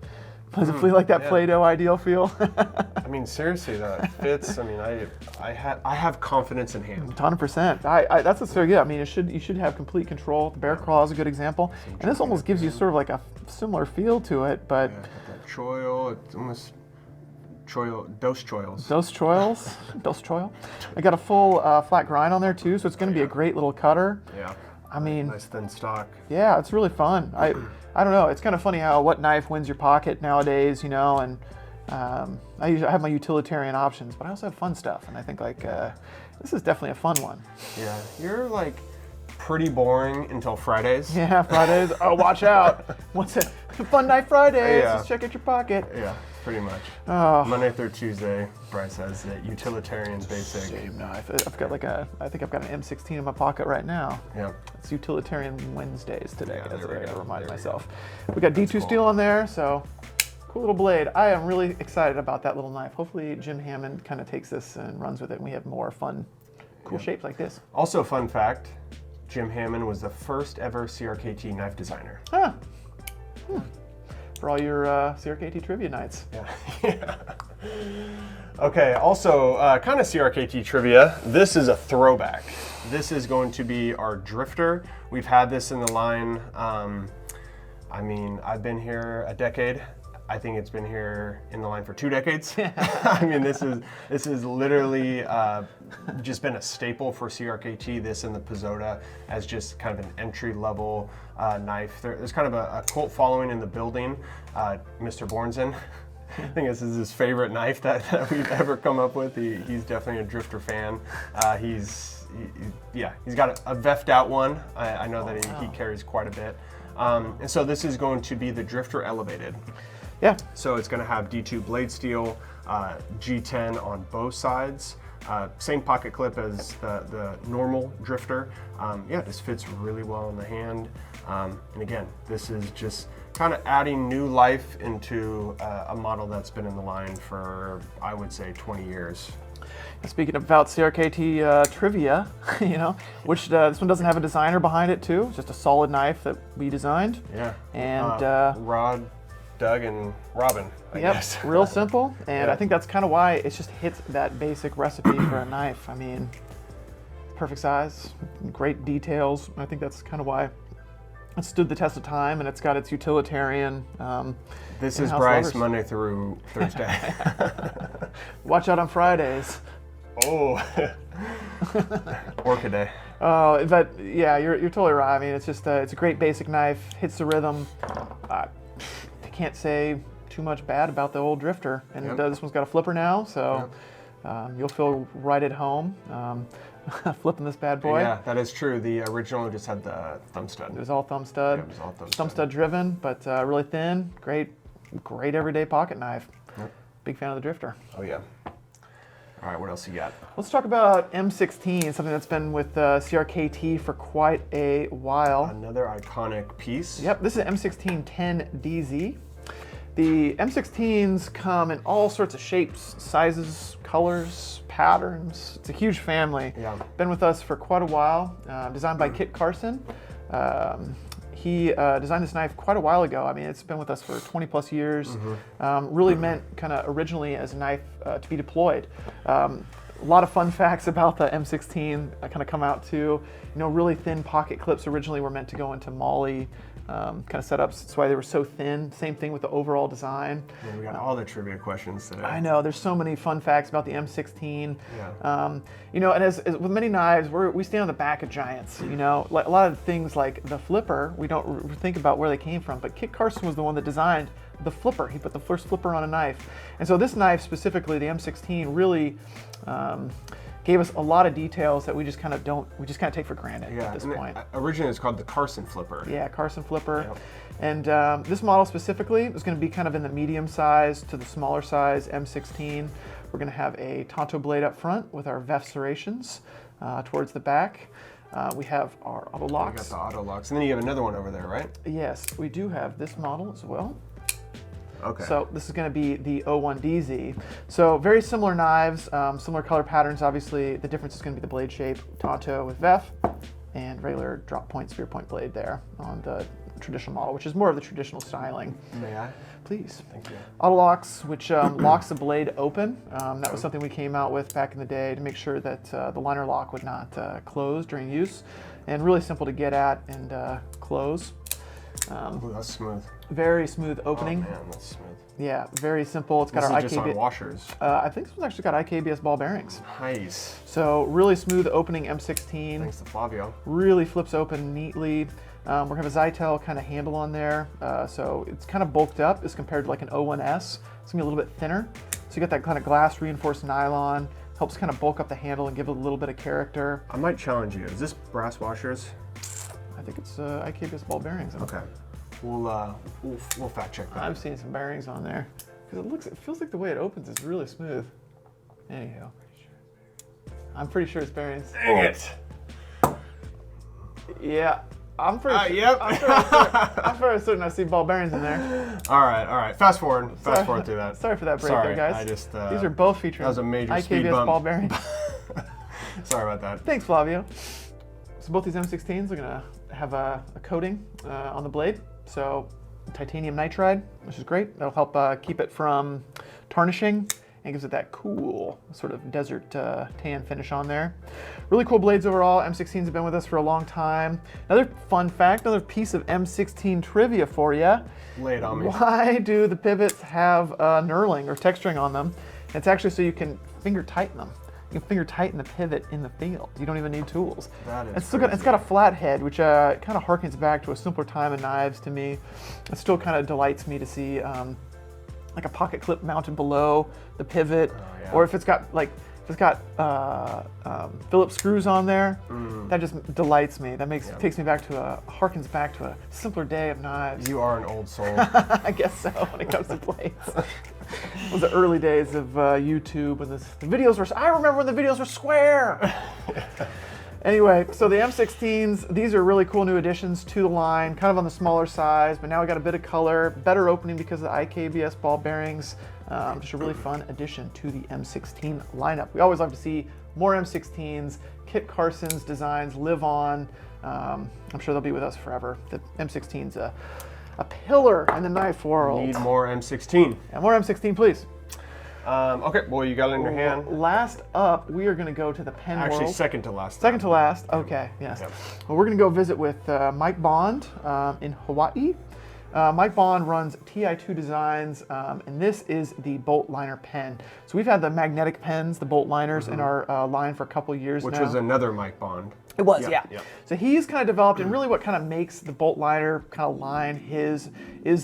Does it feel like that yeah. Play-Doh ideal feel? I mean, seriously, that fits. I mean, I have confidence in hand. 100%. That's what's so good. I mean, you should have complete control. The bear claw is a good example, and this almost gives you sort of like a similar feel to it, but. Yeah, that choil, it's almost dos choils. Dos choil. I got a full flat grind on there too, so it's going to be a great little cutter. Yeah. I mean, Nice thin stock. yeah, it's really fun. I don't know. It's kind of funny how what knife wins your pocket nowadays, you know. And I have my utilitarian options, but I also have fun stuff. And I think like this is definitely a fun one. Yeah. You're like pretty boring until Fridays. Yeah, Fridays. Oh, watch out! What's it? Fun Knife Fridays. Yeah. Let's check out your pocket. Yeah, pretty much. Oh. Monday through Tuesday, Bryce has the utilitarian basic. Same knife. I've got I think I've got an M16 in my pocket right now. Yeah. It's Utilitarian Wednesdays today. Yeah, That's there we what I go. remind There we myself. We got D2 cool. steel on there, so cool little blade. I am really excited about that little knife. Hopefully Jim Hammond kind of takes this and runs with it, and we have more fun, cool shapes like this. Also, fun fact, Jim Hammond was the first ever CRKT knife designer. Huh. for all your CRKT trivia nights. Yeah. Okay, also kind of CRKT trivia. This is a throwback. This is going to be our Drifter. We've had this in the line. I mean, I've been here a decade. I think it's been here in the line for 2 decades. I mean, this is literally just been a staple for CRKT. This and the Pizzota as just kind of an entry-level knife. There's kind of a cult following in the building. Mr. Bornson, I think this is his favorite knife that we've ever come up with. He's definitely a Drifter fan. He's got a Veft out one. I know that he carries quite a bit. And so this is going to be the Drifter Elevated. Yeah. So it's going to have D2 blade steel, G10 on both sides. Same pocket clip as the normal Drifter. This fits really well in the hand. And again, this is just kind of adding new life into a model that's been in the line for, I would say, 20 years. Speaking about CRKT trivia, which this one doesn't have a designer behind it too. It's just a solid knife that we designed. Yeah. And Rod, Doug, and Robin, I guess. Real simple. And Yeah. I think that's kind of why it just hits that basic recipe for a knife. I mean, perfect size, great details. I think that's kind of why it stood the test of time, and it's got its utilitarian. This is in-house Bryce lovers. Monday through Thursday. Watch out on Fridays. Oh, Orchid. Oh, but yeah, you're totally right. I mean, it's just it's a great basic knife, hits the rhythm. I can't say too much bad about the old Drifter. And Yep. This one's got a flipper now, so you'll feel right at home flipping this bad boy. Yeah, that is true. The original just had the thumb stud. It was all thumb stud. Yeah, it was all thumb Thumb stud. stud driven, but really thin. Great everyday pocket knife. Yep. Big fan of the Drifter. Oh yeah. All right, what else you got? Let's talk about M16, something that's been with CRKT for quite a while. Another iconic piece. Yep, this is M16 10DZ. The M16s come in all sorts of shapes, sizes, colors, patterns. It's a huge family. Yeah. Been with us for quite a while. Designed by Kit Carson. He designed this knife quite a while ago. I mean, it's been with us for 20 plus years. Really meant kind of originally as a knife to be deployed. A lot of fun facts about the M16 kind of come out too. Really thin pocket clips originally were meant to go into MOLLE kind of setups. That's why they were so thin. Same thing with the overall design. Yeah, we got all the trivia questions today. I know, there's so many fun facts about the M16. Yeah. And as with many knives, we stand on the back of giants. Like a lot of things like the flipper, we don't think about where they came from, but Kit Carson was the one that designed the flipper. He put the first flipper on a knife. And so this knife specifically, the M16, really gave us a lot of details that we just kind of take for granted Yeah. at this and point. Originally, it's called the Carson Flipper. Yeah, Carson flipper. Yep. And this model specifically is going to be kind of in the medium size to the smaller size M16. We're going to have a Tonto blade up front with our Veft serrations towards the back. We have our auto We got locks. the auto locks, and then you have another one over there, right? Yes, we do have this model as well. Okay. So this is going to be the 01DZ. So very similar knives, similar color patterns. Obviously, the difference is going to be the blade shape. Tonto with Veft and regular drop point, spear point blade there on the traditional model, which is more of the traditional styling. May I? Please. Thank you. Auto locks, which locks the blade open. That was something we came out with back in the day to make sure that the liner lock would not close during use, and really simple to get at and close. Ooh, that's smooth. Very smooth opening. Oh man, that's smooth. Yeah, very simple. It's got This our is just on IKB. washers. I think this one's actually got IKBS ball bearings. Nice. So really smooth opening M16. Thanks to Flavio. Really flips open neatly. We're gonna have a Zytel kind of handle on there, so it's kind of bulked up as compared to like an 01S. It's gonna be a little bit thinner. So you got that kind of glass reinforced nylon, helps kind of bulk up the handle and give it a little bit of character. I might challenge you. Is this brass washers? I think it's IKBS ball bearings. Okay. We'll fact check that. I've seen some bearings on there because it feels like the way it opens is really smooth. Anyhow, I'm pretty sure it's bearings. Dang it! Yeah, I'm pretty. Yep. I'm fairly certain I see ball bearings in there. All right. Fast forward through that. Sorry for that break Sorry, there, guys. I just, These are both featuring that was a major speed IKBS bump. ball bearings. Sorry about that. Thanks, Flavio. So both these M16s are gonna have a coating on the blade. So titanium nitride, which is great. That'll help keep it from tarnishing and gives it that cool sort of desert tan finish on there. Really cool blades overall. M16s have been with us for a long time. Another fun fact, another piece of M16 trivia for you. Lay it on me. Why do the pivots have knurling or texturing on them? It's actually so you can finger tighten them. You can finger tighten the pivot in the field. You don't even need tools. That is it's still got, it's got a flat head, which kind of harkens back to a simpler time in knives to me. It still kind of delights me to see like a pocket clip mounted below the pivot, or if it's got Phillips screws on there. That just delights me. That takes me back to harkens back to a simpler day of knives. You are an old soul. I guess so when it comes to blades. It was the early days of YouTube when the videos were. I remember when the videos were square. Anyway, so the M16s, these are really cool new additions to the line, kind of on the smaller size, but now we got a bit of color, better opening because of the IKBS ball bearings. Just a really fun addition to the M16 lineup. We always love to see more M16s. Kit Carson's designs live on. I'm sure they'll be with us forever. The M16's a pillar in the knife world. Need more M16. And more M16, please. Okay, well, you got it in your hand. Last up, we are going to go to the pen Actually, world. second to last. Second to last. Okay, yes. Yep. Well, we're going to go visit with Mike Bond in Hawaii. Mike Bond runs TI2 Designs, and this is the bolt liner pen. So we've had the magnetic pens, the bolt liners, in our line for a couple years Which now. was another Mike Bond. It was, Yeah, yeah. yeah. So he's kind of developed, and really what kind of makes the bolt liner kind of line is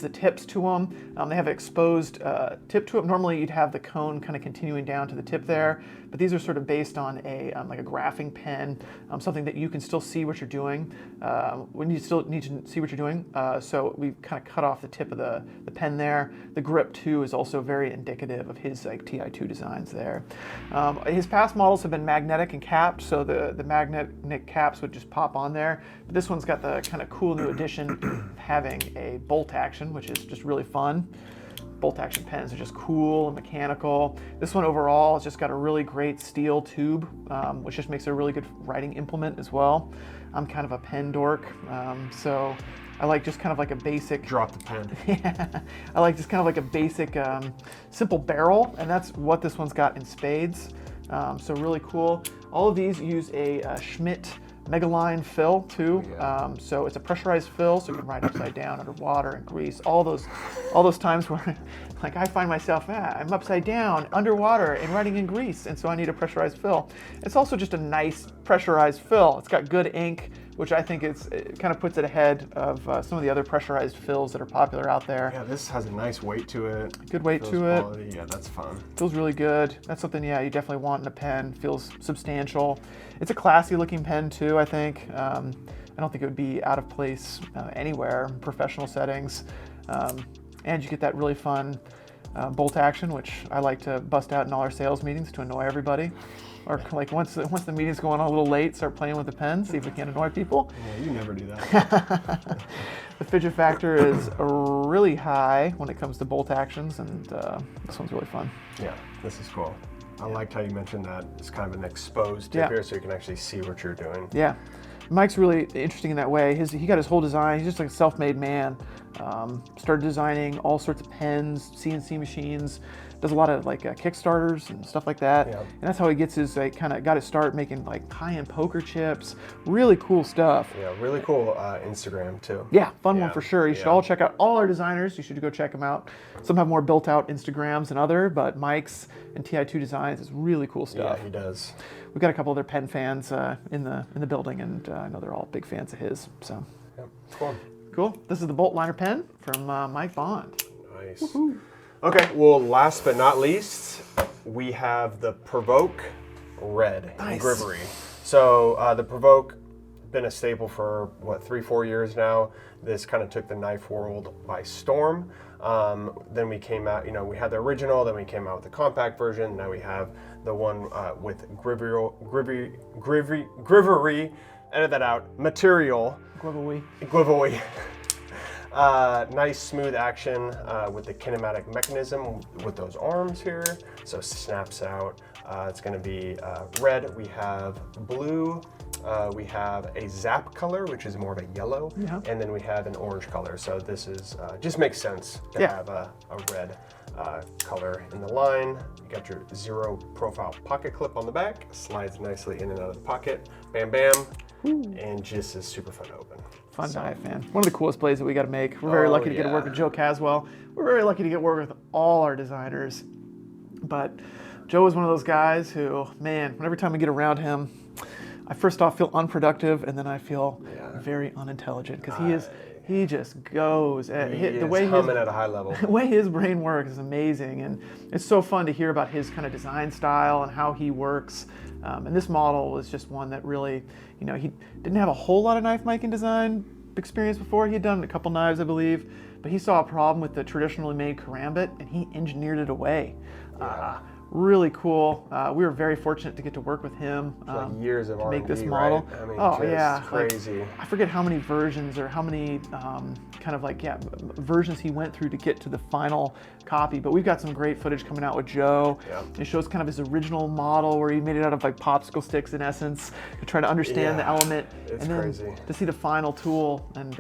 the tips to them. They have an exposed tip to it. Normally you'd have the cone kind of continuing down to the tip there, but these are sort of based on a like a graphing pen, something that you can still see what you're doing when you still need to see what you're doing. So we've kind of cut off the tip of the pen there. The grip too is also very indicative of his like TI2 designs there. His past models have been magnetic and capped, so the magnetic caps would just pop on there. But this one's got the kind of cool new addition of having a bolt action, which is just really fun. Bolt action pens are just cool and mechanical. This one overall has just got a really great steel tube, which just makes it a really good writing implement as well. I'm kind of a pen dork, so I like just kind of like a basic. Drop the pen. Yeah, I like just kind of like a basic, simple barrel, and that's what this one's got in spades. So really cool. All of these use a Schmidt Megaline fill too. So it's a pressurized fill, so you can write upside down underwater and grease. All those times where, like, I find myself, I'm upside down underwater and writing in grease, and so I need a pressurized fill. It's also just a nice pressurized fill. It's got good ink, which I think it kind of puts it ahead of some of the other pressurized fills that are popular out there. Yeah, this has a nice weight to it. Good weight Feels to it. quality. Yeah, that's fun. Feels really good. That's something, yeah, you definitely want in a pen. Feels substantial. It's a classy looking pen too, I think. I don't think it would be out of place anywhere in professional settings. And you get that really fun bolt action, which I like to bust out in all our sales meetings to annoy everybody. Or like once the meeting's going on a little late, start playing with the pen, see if we can annoy people. Yeah, you never do that. The fidget factor is really high when it comes to bolt actions, and this one's really fun. Yeah, this is cool. I liked how you mentioned that it's kind of an exposed tip Yeah. here, so you can actually see what you're doing. Yeah, Mike's really interesting in that way. He got his whole design. He's just like a self-made man. Started designing all sorts of pens, CNC machines. Does a lot of like Kickstarters and stuff like that. Yeah. And that's how he gets his kind of got his start making like high-end poker chips. Really cool stuff. Yeah, really cool Instagram too. Yeah, fun one Yeah, for sure. You should yeah. all check out all our designers. You should go check them out. Some have more built-out Instagrams than other, but Mike's and TI2 Designs is really cool stuff. Yeah, he does. We've got a couple other pen fans in the building, and I know they're all big fans of his. So Yep, cool. cool. This is the bolt liner pen from Mike Bond. Nice. Okay, well, last but not least, we have the Provoke Red in Nice. Grivery. So the Provoke, been a staple for what, 3-4 years now. This kind of took the knife world by storm. Then we came out, we had the original, then we came out with the compact version. Now we have the one with Grivery, edit that out, material. Giveaway. Nice smooth action with the kinematic mechanism with those arms here. So snaps out. It's going to be red. We have blue We have a Zap color, which is more of a yellow, Yeah. and then we have an orange color. So this is just makes sense to Yeah. have a red color in the line. You got your zero profile pocket clip on the back, slides nicely in and out of the pocket. Bam, bam, and just is super fun to open. Fun knife, man. One of the coolest blades that we got to make. We're very lucky to get to work with Joe Caswell. We're very lucky to get to work with all our designers. But Joe is one of those guys who, man, every time we get around him, I first off feel unproductive, and then I feel very unintelligent because he just goes. The way humming at a high level. The way his brain works is amazing, and it's so fun to hear about his kind of design style and how he works. And this model was just one that really, he didn't have a whole lot of knife making design experience before. He had done a couple knives, I believe, but he saw a problem with the traditionally made karambit, and he engineered it away. Really cool. We were very fortunate to get to work with him. Like years of to R&D, make this model. right? I mean, Oh just yeah, crazy. I forget how many versions or how many versions he went through to get to the final copy. But we've got some great footage coming out with Joe. Yeah. It shows kind of his original model where he made it out of like popsicle sticks in essence to try to understand the element. It's and then crazy. to see the final tool. And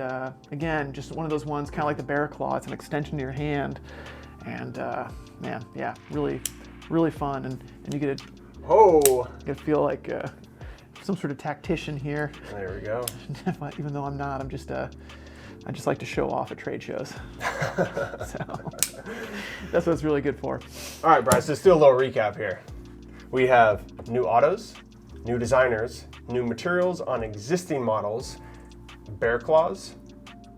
again, just one of those ones, kind of like the bear claw. It's an extension to your hand. And man, yeah, really fun. And you get to feel like some sort of tactician here. There we go. Even though I'm not, I just like to show off at trade shows. So that's what it's really good for. All right, Bryce, let's do a little recap here. We have new autos, new designers, new materials on existing models, bear claws,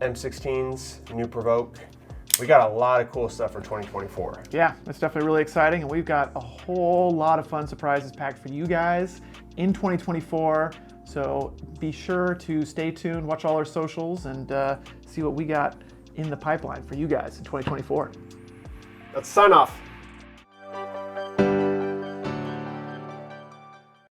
M16s, new Provoke. We got a lot of cool stuff for 2024. Yeah, it's definitely really exciting, and we've got a whole lot of fun surprises packed for you guys in 2024. So be sure to stay tuned, watch all our socials, and see what we got in the pipeline for you guys in 2024. Let's sign off.